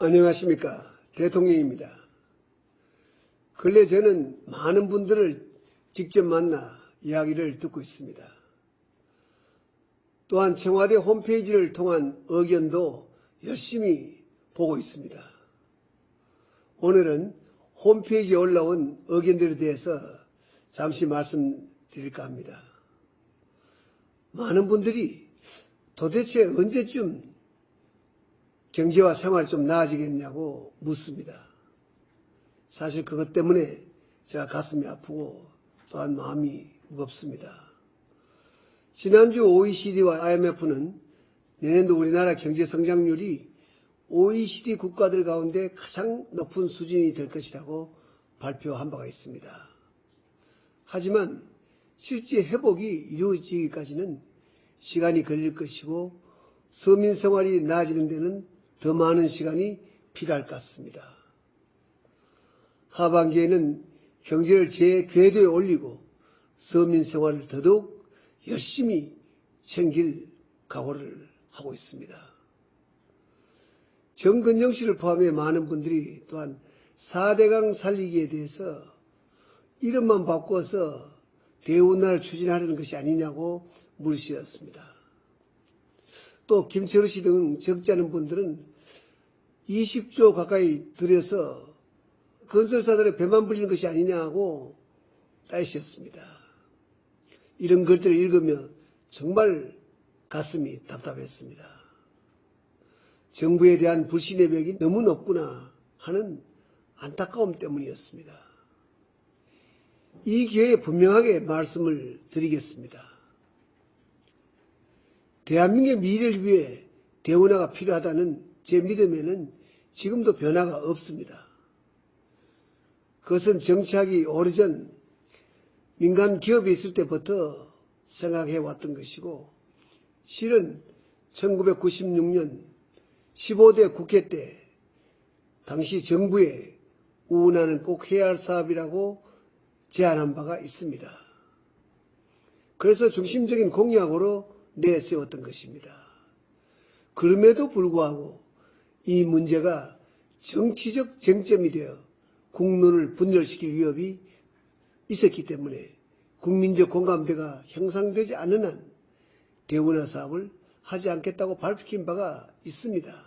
안녕하십니까. 대통령입니다. 근래 저는 많은 분들을 직접 만나 이야기를 듣고 있습니다. 또한 청와대 홈페이지를 통한 의견도 열심히 보고 있습니다. 오늘은 홈페이지에 올라온 의견들에 대해서 잠시 말씀드릴까 합니다. 많은 분들이 도대체 언제쯤 경제와 생활이 좀 나아지겠냐고 묻습니다. 사실 그것 때문에 제가 가슴이 아프고 또한 마음이 무겁습니다. 지난주 OECD와 IMF는 내년도 우리나라 경제 성장률이 OECD 국가들 가운데 가장 높은 수준이 될 것이라고 발표한 바가 있습니다. 하지만 실제 회복이 이루어지기까지는 시간이 걸릴 것이고 서민 생활이 나아지는 데는 더 많은 시간이 필요할 것 같습니다. 하반기에는 경제를 제궤도에 올리고 서민 생활을 더더욱 열심히 챙길 각오를 하고 있습니다. 정근영 씨를 포함해 많은 분들이 또한 4대강 살리기에 대해서 이름만 바꿔서 대운하를 추진하려는 것이 아니냐고 물으셨습니다. 또 김철우 씨 등 적지 않은 분들은 20조 가까이 들여서 건설사들의 배만 불리는 것이 아니냐고 따지셨습니다. 이런 것들을 읽으며 정말 가슴이 답답했습니다. 정부에 대한 불신의 벽이 너무 높구나 하는 안타까움 때문이었습니다. 이 기회에 분명하게 말씀을 드리겠습니다. 대한민국의 미래를 위해 대운하가 필요하다는 제 믿음에는 지금도 변화가 없습니다. 그것은 정치하기 오래전 민간 기업에 있을 때부터 생각해 왔던 것이고, 실은 1996년 15대 국회 때 당시 정부에 우운하는 꼭 해야 할 사업이라고 제안한 바가 있습니다. 그래서 중심적인 공약으로 내세웠던 것입니다. 그럼에도 불구하고 이 문제가 정치적 쟁점이 되어 국론을 분열시킬 위협이 있었기 때문에 국민적 공감대가 형성되지 않는 한 대운하 사업을 하지 않겠다고 밝힌 바가 있습니다.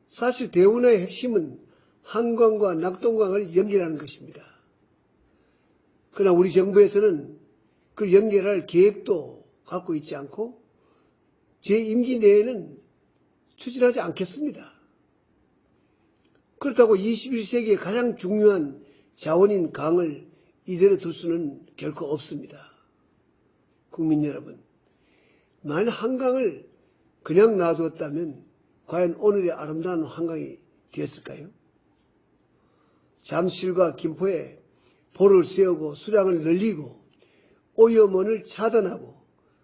사실 대운하의 핵심은 한강과 낙동강을 연결하는 것입니다. 그러나 우리 정부에서는 그 연결할 계획도 갖고 있지 않고 제 임기 내에는 추진하지 않겠습니다. 그렇다고 21세기의 가장 중요한 자원인 강을 이대로 둘 수는 결코 없습니다. 국민 여러분, 만약 한강을 그냥 놔두었다면 과연 오늘의 아름다운 한강이 되었을까요? 잠실과 김포에 보를 세우고 수량을 늘리고 오염원을 차단하고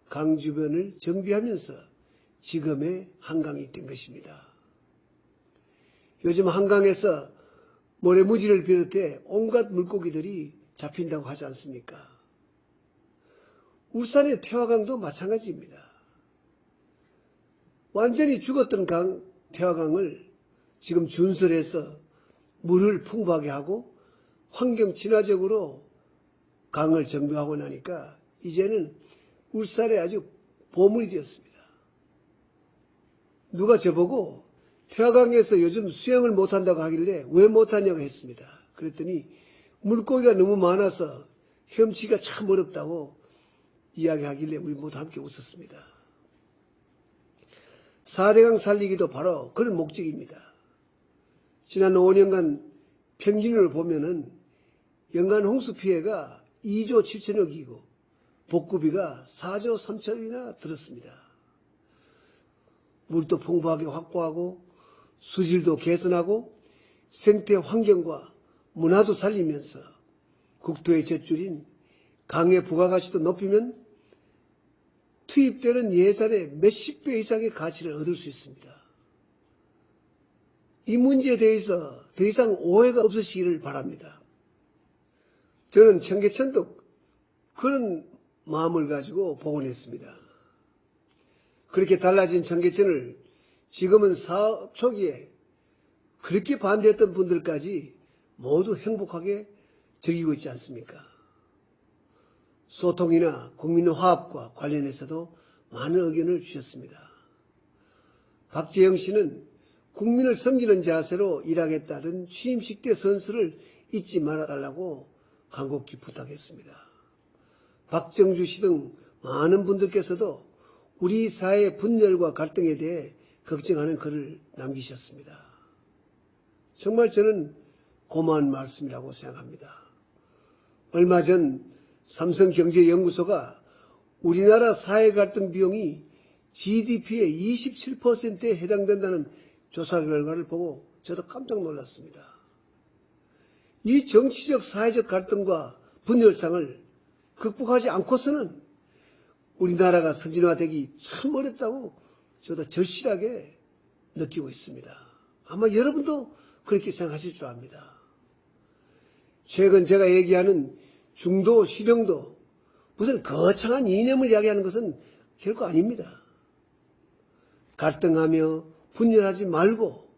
강 주변을 정비하면서 지금의 한강이 된 것입니다. 요즘 한강에서 모래무지를 비롯해 온갖 물고기들이 잡힌다고 하지 않습니까? 울산의 태화강도 마찬가지입니다. 완전히 죽었던 태화강을 지금 준설해서 물을 풍부하게 하고 환경 친화적으로 강을 정비하고 나니까 이제는 울산에 아주 보물이 되었습니다. 누가 저보고 태화강에서 요즘 수영을 못한다고 하길래 왜 못하냐고 했습니다. 그랬더니 물고기가 너무 많아서 헤엄치기가 참 어렵다고 이야기하길래 우리 모두 함께 웃었습니다. 4대강 살리기도 바로 그런 목적입니다. 지난 5년간 평균을 보면은 연간 홍수 피해가 2조 7천억이고 복구비가 4조 3천억이나 들었습니다. 물도 풍부하게 확보하고 수질도 개선하고 생태 환경과 문화도 살리면서 국토의 jet줄인 강의 부가가치도 높이면 투입되는 예산의 몇십 배 이상의 가치를 얻을 수 있습니다. 이 문제에 대해서 더 이상 오해가 없으시기를 바랍니다. 저는 청계천도 그런 마음을 가지고 복원했습니다. 그렇게 달라진 청계천을 지금은 사업 초기에 그렇게 반대했던 분들까지 모두 행복하게 즐기고 있지 않습니까? 소통이나 국민 화합과 관련해서도 많은 의견을 주셨습니다. 박재영 씨는 국민을 섬기는 자세로 일하겠다는 취임식 때 선서를 잊지 말아달라고 간곡히 부탁했습니다. 박정주 씨 등 많은 분들께서도 우리 사회의 분열과 갈등에 대해 걱정하는 글을 남기셨습니다. 정말 저는 고마운 말씀이라고 생각합니다. 얼마 전 삼성경제연구소가 우리나라 사회 갈등 비용이 GDP의 27%에 해당된다는 조사 결과를 보고 저도 깜짝 놀랐습니다. 이 정치적 사회적 갈등과 분열상을 극복하지 않고서는 우리나라가 선진화되기 참 어렵다고 저도 절실하게 느끼고 있습니다. 아마 여러분도 그렇게 생각하실 줄 압니다. 최근 제가 얘기하는 중도, 실형도 무슨 거창한 이념을 이야기하는 것은 결코 아닙니다. 갈등하며 분열하지 말고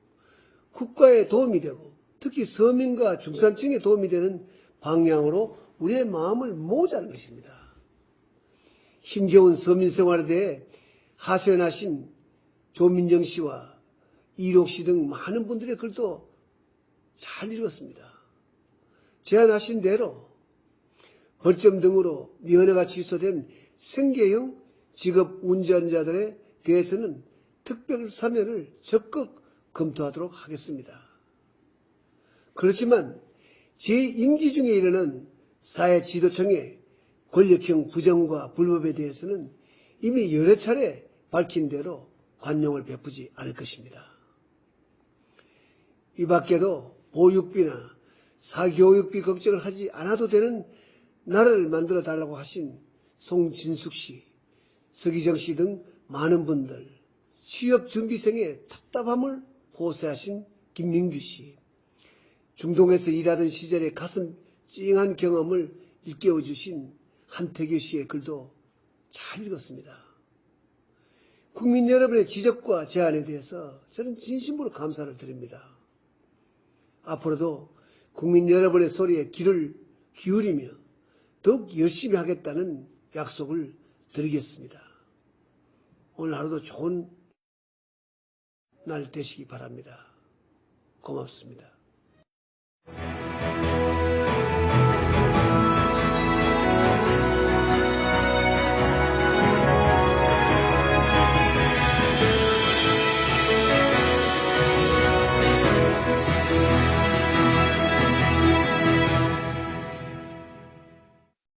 국가에 도움이 되고 특히 서민과 중산층에 도움이 되는 방향으로 우리의 마음을 모으자는 것입니다. 힘겨운 서민 생활에 대해 하소연하신 조민정 씨와 이록 씨 등 많은 분들의 글도 잘 읽었습니다. 제안하신 대로 벌점 등으로 면허가 취소된 생계형 직업 운전자들에 대해서는 특별 사면을 적극 검토하도록 하겠습니다. 그렇지만 제 임기 중에 일어난 사회 지도층의 권력형 부정과 불법에 대해서는 이미 여러 차례 밝힌 대로 관용을 베푸지 않을 것입니다. 이 밖에도 보육비나 사교육비 걱정을 하지 않아도 되는 나라를 만들어 달라고 하신 송진숙 씨, 서기정 씨 등 많은 분들, 취업준비생의 답답함을 호소하신 김민규 씨, 중동에서 일하던 시절의 가슴 찡한 경험을 일깨워주신 한태규 씨의 글도 잘 읽었습니다. 국민 여러분의 지적과 제안에 대해서 저는 진심으로 감사를 드립니다. 앞으로도 국민 여러분의 소리에 귀를 기울이며 더욱 열심히 하겠다는 약속을 드리겠습니다. 오늘 하루도 좋은 날 되시기 바랍니다. 고맙습니다.